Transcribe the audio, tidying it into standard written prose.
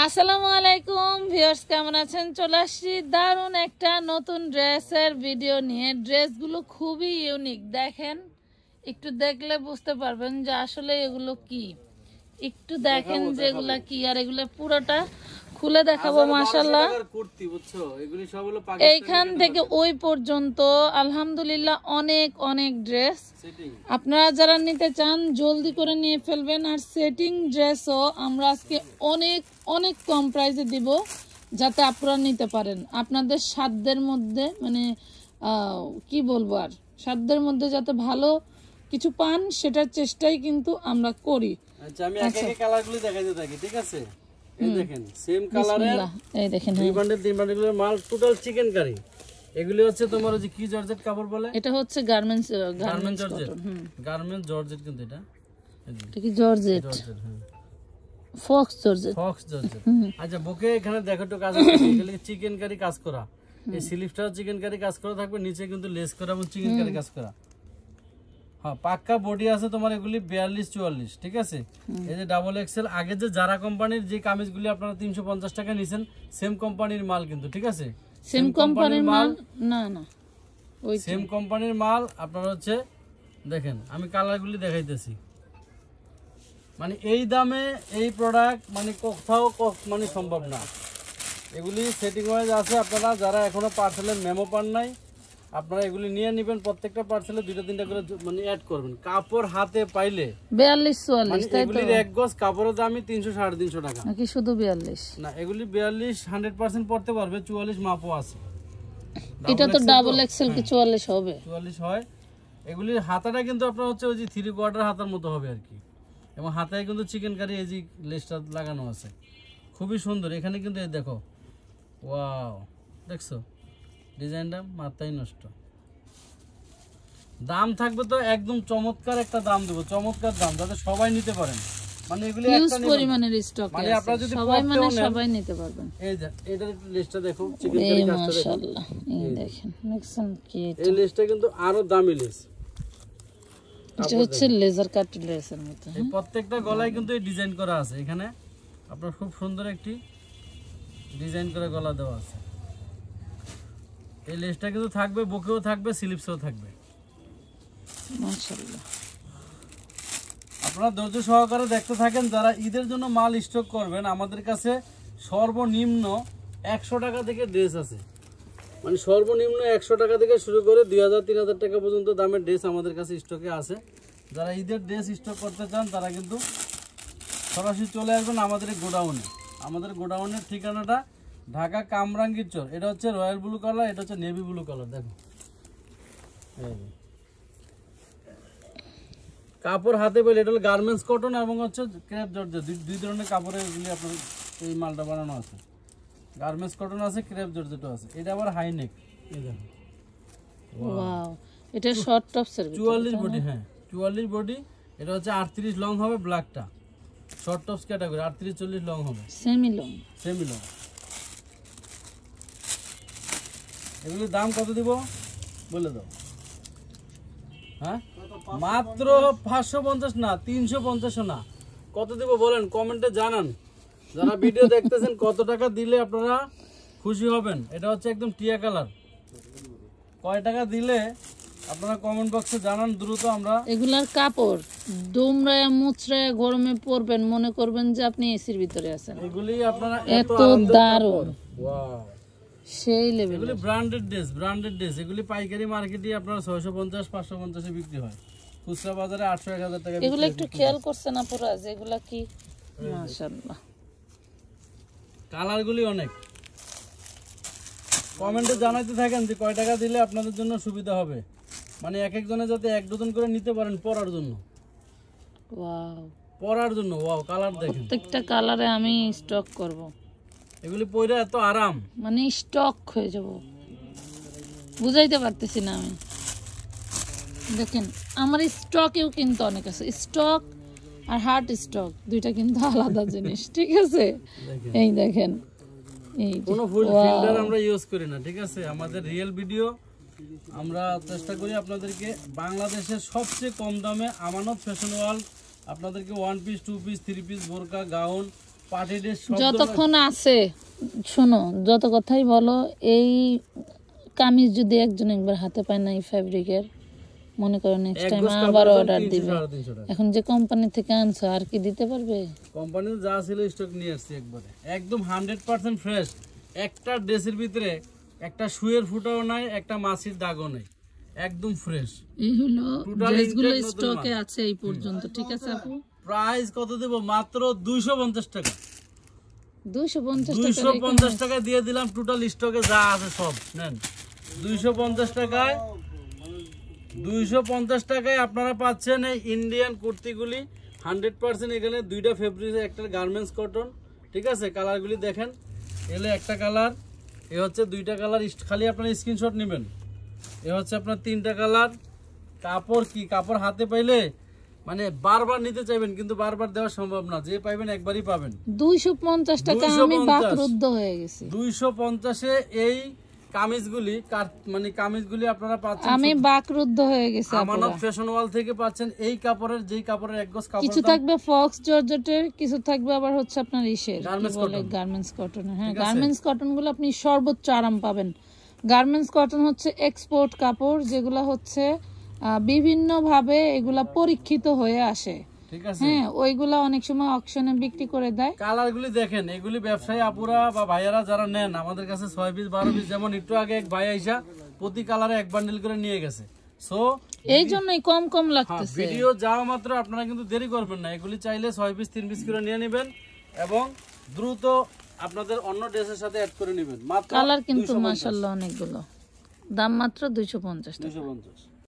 আসসালামু আলাইকুম ভিউয়ার্স, কেমন আছেন? চলে আসছি দারুণ একটা নতুন ড্রেসের ভিডিও নিয়ে। ড্রেসগুলো খুবই ইউনিক, দেখেন, একটু দেখলে বুঝতে পারবেন যে আসলে এগুলো কি। একটু দেখেন যে এগুলা কি, আর এগুলো পুরোটা খুলে দেখাবো। মাশাআল্লাহ, এইখান থেকে ওই পর্যন্ত আলহামদুলিল্লাহ অনেক অনেক ড্রেস। আপনারা যারা নিতে চান জলদি করে নিয়ে ফেলবেন। আর সেটিং ড্রেসও আমরা আজকে অনেক অনেক কম প্রাইসে দিব, যাতে আপনারা নিতে পারেন আপনাদের সাধ্যের মধ্যে। মানে কি বলবো, আর সাধ্যের মধ্যে যাতে ভালো কিছু পান, সেটার চেষ্টাই কিন্তু আমরা করি। আচ্ছা, আমি একে একে কালারগুলো দেখাইতে থাকি, ঠিক আছে? এই দেখেন, সেম কালারের, এই দেখেন, দুই বান্ডেল তিন বান্ডেলের মাল, টোটাল চিকেন কারি। এগুলি হচ্ছে তোমার ওই যে কি জর্জেট কাপড় বলে, এটা হচ্ছে গার্মেন্টস জর্জেট, গার্মেন্টস জর্জেট। কিন্তু এটা কি georgette? Fox georgette, Fox georgette. আচ্ছা, বুকে এখানে দেখো তো কাজ আছে, এগুলি চিকেন কারি কাজ করা। এই স্লিভটাও চিকেন কারি কাজ করা থাকবে, নিচে কিন্তু লেস করা এবং চিকেন কারি কাজ করা। হ্যাঁ, পাক্কা বডি আছে তোমার। এগুলি 42-44, ঠিক আছে? এই যে ডাবল এক্সেল। আগে যে যারা কোম্পানির যে কামিজগুলি আপনারা 350 টাকা নিছেন, সেম কোম্পানির মাল কিন্তু, ঠিক আছে? সেম কোম্পানির মাল না, না ওই সেম কোম্পানির মাল। আপনারা হচ্ছে দেখেন, আমি কালারগুলি দেখাইতেছি। মানে এই দামে এই প্রোডাক্ট মানে কোথাও মানে সম্ভব না। এগুলি সেটিং ওয়াইজ আছে। আপনারা যারা এখনো পার্সেলের মেমো পান নাই, আপনারা এগুলি নিয়ে নেবেন। প্রত্যেকটা পার্সেলে 2-3টা করে মানে অ্যাড করবেন। কাপড় হাতে পাইলে 42-44, তাই তো? এগুলির এক গজ কাপড়ের দামই 300-350 টাকা নাকি শুধু 42? না, এগুলি 42 100% পড়তে পারবে। 44 মাপও আছে। এটা তো ডাবল এক্সেল কি 44 হবে? 44 হয়। এগুলির হাতাটা কিন্তু আপনার হচ্ছে ওই যে 3/4 হাতার মতো হবে আর কি। এবং হাতায় কিন্তু চিকেন কারি এই যে লেসটা লাগানো আছে, খুবই সুন্দর। এখানে কিন্তু এই দেখো, ওয়াও, দেখছো ডিজাইনটা? মাথায় নষ্ট। দাম থাকবে তো একদম চমৎকার একটা দাম দেবো, চমৎকার দাম, যাতে সবাই নিতে পারেন। মানে এগুলি একটা পরিমাণের স্টক আছে, মানে আপনারা যদি সবাই নিতে পারবেন। এই যে এটার লিস্টটা দেখো, চিকেন কারি কাজটা দেখো, মাশাআল্লাহ। এই দেখেন, দেখছেন কি? এই লিস্টটা কিন্তু আরো দামি লিস্ট। এটা হচ্ছে লেজার কাট ড্রেসের মতো। এই প্রত্যেকটা গলায় কিন্তু এই ডিজাইন করা আছে। এখানে আপনার খুব সুন্দর একটি ডিজাইন করে গলা দেওয়া আছে। এই লেসটা কিন্তু থাকবে, বুকেও থাকবে, স্লিভসেও থাকবে। মাশাআল্লাহ, আপনারা ধৈর্য সহকারে দেখতে থাকেন। যারা ঈদের জন্য মাল স্টক করবেন, আমাদের কাছে সর্বনিম্ন 100 টাকা থেকে ড্রেস আছে। মানে সর্বনিম্ন 100 টাকা থেকে শুরু করে 2000-3000 টাকা পর্যন্ত দামের ড্রেস আমাদের কাছে স্টকে আছে। যারা ঈদের ড্রেস স্টক করতে চান, তারা কিন্তু সরাসরি চলে আসবেন আমাদের গোডাউনে। আমাদের গোডাউনের ঠিকানাটা ঢাকা কামরাঙ্গীর চর। এটা হচ্ছে রয়্যাল ব্লু কালার, এটা হচ্ছে নেভি ব্লু কালার। দেখো, কাপড় হাতে পেলে, এটা হলো গার্মেন্টস কটন এবং হচ্ছে ক্রেপ জর্জেট, দুই ধরনের কাপড়ের এগুলি আপনার এই মালটা বানানো আছে। গার্মেন্টস কটন আছে, ক্রেপ জর্জেটও আছে। এটা আবার হাই নেক। এই দেখো, ওয়াও, এটা শর্ট টপসের 44 বডি। হ্যাঁ, 44 বডি। এটা হচ্ছে 38 লং হবে, ব্ল্যাকটা শর্ট টপস ক্যাটাগরি। 38-40 লং হবে, সেমি লং, সেমি লং। এগুলির দাম কত দিব বলে দাও? হ্যাঁ, মাত্র 550 না, 350 না, কত দিব বলেন? কমেন্টে জানান। যারা ভিডিও দেখতেছেন, কত টাকা দিলে আপনারা খুশি হবেন? এটা হচ্ছে একদম টিয়া কালার। কয় টাকা দিলে আপনারা কমেন্ট বক্সে জানান দ্রুত। আমরা এগুলার কাপড় দুমড়ায় মুচড়ায় গরমে পরবেন, মনে করবেন যে আপনি এসির ভিতরে আছেন। এগুলি আপনারা এত দারুণ, ওয়াও, সেই লেভেল। এগুলি ব্র্যান্ডেড ড্রেস, ব্র্যান্ডেড ড্রেস। এগুলি পাইকারি মার্কেটে আপনারা 650-550 এ বিক্রি হয়, খুচরা বাজারে 800-1000 টাকা। এগুলো একটু খেয়াল করছেন আপনারা যে এগুলা কি? মাশাআল্লাহ, কালারগুলি অনেক। কমেন্টে জানাইতে থাকেন যে কয় টাকা দিলে আপনাদের জন্য সুবিধা হবে। মানে এক একজনে যাতে 1 ডজন করে নিতে পারেন পরার জন্য। ওয়াও, পরার জন্য। ওয়াও, কালার দেখেন, প্রত্যেকটা কালারে আমি স্টক করব। এগুলি পরে এত আরাম, মানে স্টক হয়ে যাব, বুঝাইতে পারতেছি না আমি। দেখেন, আমার স্টকেও কিন্তু অনেক আছে। স্টক আর হার্ড স্টক দুইটা কিন্তু আলাদা জিনিস, ঠিক আছে? এই দেখেন, এই কোনো ফুল ফিল্টার আমরা ইউজ করি না, ঠিক আছে? আমাদের রিয়েল ভিডিও। আমরা চেষ্টা করি আপনাদেরকে বাংলাদেশের সবচেয়ে কম দামে আমানত ফ্যাশন ওয়ার্ল্ড আপনাদেরকে 1 পিস 2 পিস 3 পিস বোরকা গাউন পার্টি ড্রেস যতক্ষণ আছে শোনো, যত কথাই বলো, এই কামিজ যদি একজন একবার হাতে পায় না এই ফ্যাব্রিকের, মনে করো নেক্সট টাইম আবার অর্ডার দিবে। এখন যে কোম্পানি থেকে আনছো আর কি দিতে পারবে? কোম্পানিতে যা ছিল স্টক নিয়ে আসছি একবারে, একদম 100% ফ্রেশ। একটা ড্রেসের ভিতরে একটা শুয়ের ফুটাও নাই, একটা মাছির দাগও নাই, একদম ফ্রেশ। এই হলো ড্রেসগুলো স্টকে আছে এই পর্যন্ত, ঠিক আছে আপু? প্রাইস কত দেব? মাত্র 250 টাকা। 250 টাকা দিয়ে দিলাম। টোটাল স্টকে যা আছে সব নেন। 250 টাকায় 250 টাকায় আপনারা পাচ্ছেন এই ইন্ডিয়ান কুর্তিগুলি 100%। এখানে দুইটা ফেব্রিক, একটা গার্মেন্টস কটন, ঠিক আছে? কালারগুলি দেখেন, এলে একটা কালার, এ হচ্ছে দুইটা কালার, খালি আপনারা স্ক্রিনশট নেবেন। এ হচ্ছে আপনার তিনটা কালার। কাপড় কি কাপড় হাতে পাইলে মানে বারবার নিতে চাইবেন, কিন্তু বারবার দেওয়া সম্ভব না। যে পাইবেন একবারই পাবেন। 250 টাকা আমি বাকরুদ্ধ হয়ে গেছি। 250 এ এই কামিজগুলি, মানে কামিজগুলি আপনারা পাচ্ছেন। আমি বাকরুদ্ধ হয়ে গেছি। আমানত ফ্যাশন ওয়াল থেকে পাচ্ছেন এই কাপড়ের, যেই কাপড়ের এক গজ কাপড়, কিছু থাকবে ফক্স জর্জেটের, কিছু থাকবে আবার হচ্ছে আপনার ইসের গার্মেন্টস কটন। হ্যাঁ, গার্মেন্টস কটন গুলো আপনি সর্বোচ্চ আরাম পাবেন। গার্মেন্টস কটন হচ্ছে এক্সপোর্ট কাপড়, যেগুলো হচ্ছে বিভিন্ন ভাবে এগুলা পরীক্ষিত হয়ে আসে, ঠিক আছে? হ্যাঁ, ওইগুলা অনেক সময় অকশনে বিক্রি করে দেয়। কালারগুলি দেখেন, এগুলি ব্যবসায়ী আপুরা বা ভাইয়ারা যারা নেন আমাদের কাছে 6 পিস 12 পিস, যেমন একটু আগে এক ভাই আইসা প্রতি কালারে এক বান্ডেল করে নিয়ে গেছে। সো এই জন্যই কম কম লাগতেছে। ভিডিও যাওয়া মাত্র আপনারা কিন্তু দেরি করবেন না, এগুলি চাইলে 6 পিস 3 পিস করে নিয়ে নেবেন এবং দ্রুত আপনাদের অন্য ড্রেসের সাথে অ্যাড করে নেবেন। মাত্র কালার কিন্তু মাশাআল্লাহ অনেকগুলো, দাম মাত্র 250 টাকা। 250।